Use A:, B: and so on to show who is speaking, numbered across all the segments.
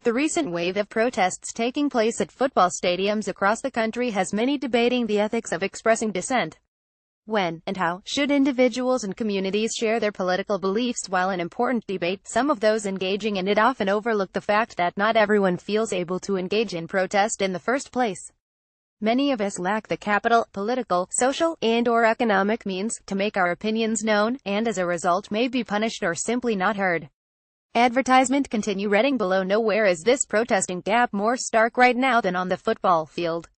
A: The recent wave of protests taking place at football stadiums across the country has many debating the ethics of expressing dissent. When, and how, should individuals and communities share their political beliefs? While an important debate, some of those engaging in it often overlook the fact that not everyone feels able to engage in protest in the first place. Many of us lack the capital, political, social, and/or economic means to make our opinions known, and as a result may be punished or simply not heard. Advertisement continue reading below. Nowhere is this protesting gap more stark right now than on the football field.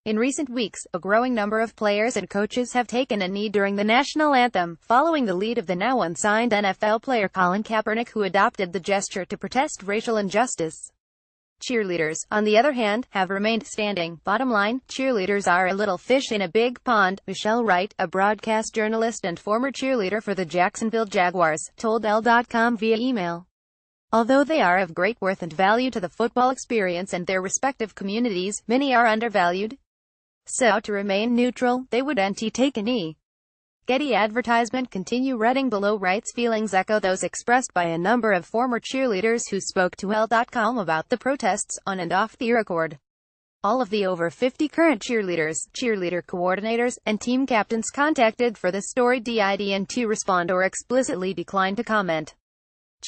A: In recent weeks, a growing number of players and coaches have taken a knee during the national anthem, following the lead of the now unsigned NFL player Colin Kaepernick, who adopted the gesture to protest racial injustice. Cheerleaders, on the other hand, have remained standing. Bottom line, cheerleaders are a little fish in a big pond. Michelle Wright, a broadcast journalist and former cheerleader for the Jacksonville Jaguars, told Elle.com via email. Although they are of great worth and value to the football experience and their respective communities, many are undervalued. So, to remain neutral, they would take a knee. Getty advertisement continue reading below. Wright's feelings echo those expressed by a number of former cheerleaders who spoke to Elle.com about the protests, on and off the record. All of the over 50 current cheerleaders, cheerleader coordinators, and team captains contacted for the story didn't respond or explicitly declined to comment.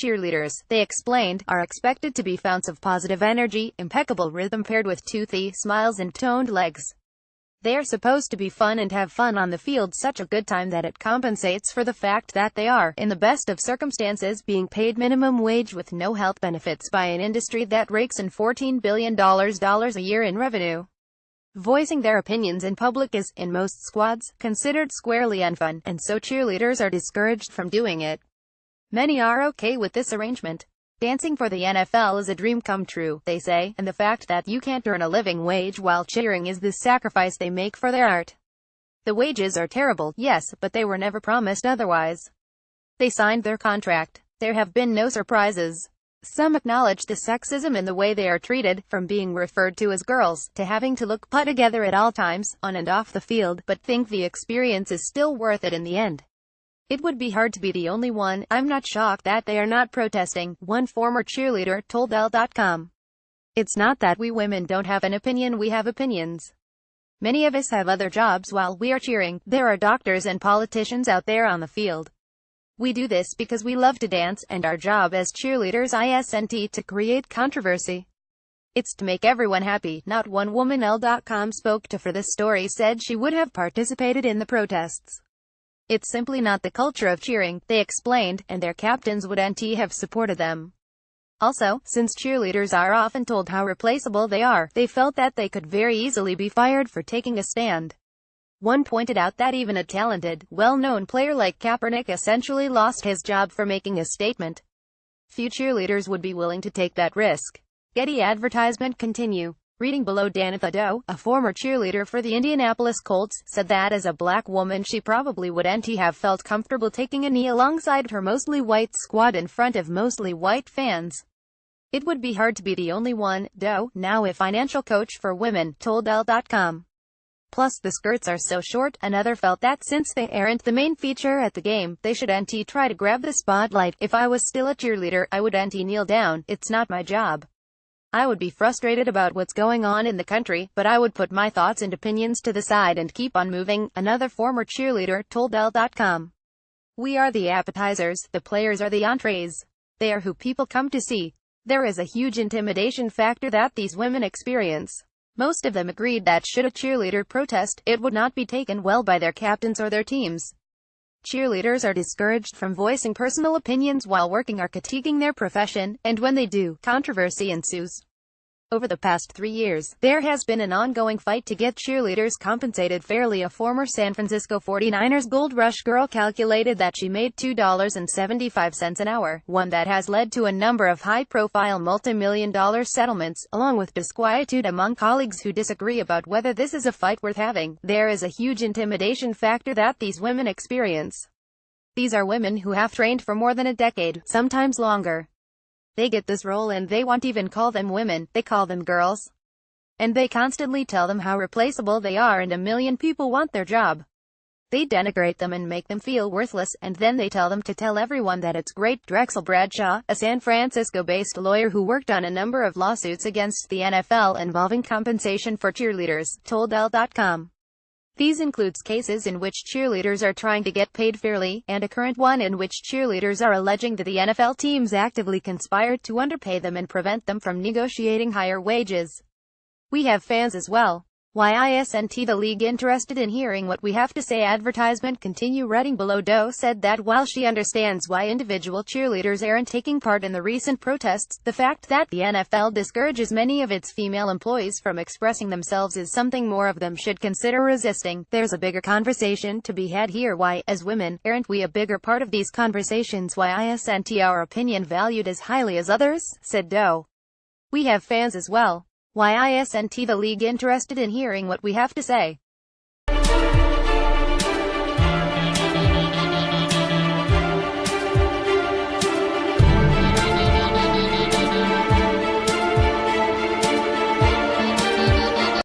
A: Cheerleaders, they explained, are expected to be founts of positive energy, impeccable rhythm paired with toothy smiles and toned legs. They are supposed to be fun and have fun on the field, such a good time that it compensates for the fact that they are, in the best of circumstances, being paid minimum wage with no health benefits by an industry that rakes in $14 billion a year in revenue. Voicing their opinions in public is, in most squads, considered squarely unfun, and so cheerleaders are discouraged from doing it. Many are okay with this arrangement. Dancing for the NFL is a dream come true, they say, and the fact that you can't earn a living wage while cheering is the sacrifice they make for their art. The wages are terrible, yes, but they were never promised otherwise. They signed their contract. There have been no surprises. Some acknowledge the sexism in the way they are treated, from being referred to as girls, to having to look put together at all times, on and off the field, but think the experience is still worth it in the end. It would be hard to be the only one. I'm not shocked that they are not protesting, one former cheerleader told Elle.com. It's not that we women don't have an opinion, we have opinions. Many of us have other jobs while we are cheering. There are doctors and politicians out there on the field. We do this because we love to dance, and our job as cheerleaders isn't to create controversy. It's to make everyone happy. Not one woman Elle.com spoke to for this story said she would have participated in the protests. It's simply not the culture of cheering, they explained, and their captains wouldn't have supported them. Also, since cheerleaders are often told how replaceable they are, they felt that they could very easily be fired for taking a stand. One pointed out that even a talented, well-known player like Kaepernick essentially lost his job for making a statement. Few cheerleaders would be willing to take that risk. Getty advertisement continue reading below. Danitha Doe, a former cheerleader for the Indianapolis Colts, said that as a black woman she probably wouldn't have felt comfortable taking a knee alongside her mostly white squad in front of mostly white fans. It would be hard to be the only one, Doe, now a financial coach for women, told Elle.com. Plus the skirts are so short. Another felt that since they aren't the main feature at the game, they shouldn't try to grab the spotlight. If I was still a cheerleader, I wouldn't kneel down. It's not my job. I would be frustrated about what's going on in the country, but I would put my thoughts and opinions to the side and keep on moving, another former cheerleader told Elle.com. We are the appetizers, the players are the entrees. They are who people come to see. There is a huge intimidation factor that these women experience. Most of them agreed that should a cheerleader protest, it would not be taken well by their captains or their teams. Cheerleaders are discouraged from voicing personal opinions while working or critiquing their profession, and when they do, controversy ensues. Over the past 3 years, there has been an ongoing fight to get cheerleaders compensated fairly. A former San Francisco 49ers Gold Rush girl calculated that she made $2.75 an hour, one that has led to a number of high-profile multi-million-dollar settlements, along with disquietude among colleagues who disagree about whether this is a fight worth having. There is a huge intimidation factor that these women experience. These are women who have trained for more than a decade, sometimes longer. They get this role and they won't even call them women, they call them girls. And they constantly tell them how replaceable they are and a million people want their job. They denigrate them and make them feel worthless, and then they tell them to tell everyone that it's great. Drexel Bradshaw, a San Francisco-based lawyer who worked on a number of lawsuits against the NFL involving compensation for cheerleaders, told Elle.com. These includes cases in which cheerleaders are trying to get paid fairly, and a current one in which cheerleaders are alleging that the NFL teams actively conspired to underpay them and prevent them from negotiating higher wages. We have fans as well. Why isn't the league interested in hearing what we have to say? Advertisement. Continue writing below. Doe said that while she understands why individual cheerleaders aren't taking part in the recent protests, the fact that the NFL discourages many of its female employees from expressing themselves is something more of them should consider resisting. There's a bigger conversation to be had here. Why, as women, aren't we a bigger part of these conversations? Why isn't our opinion valued as highly as others? Said Doe. We have fans as well. Why isn't the league interested in hearing what we have to say?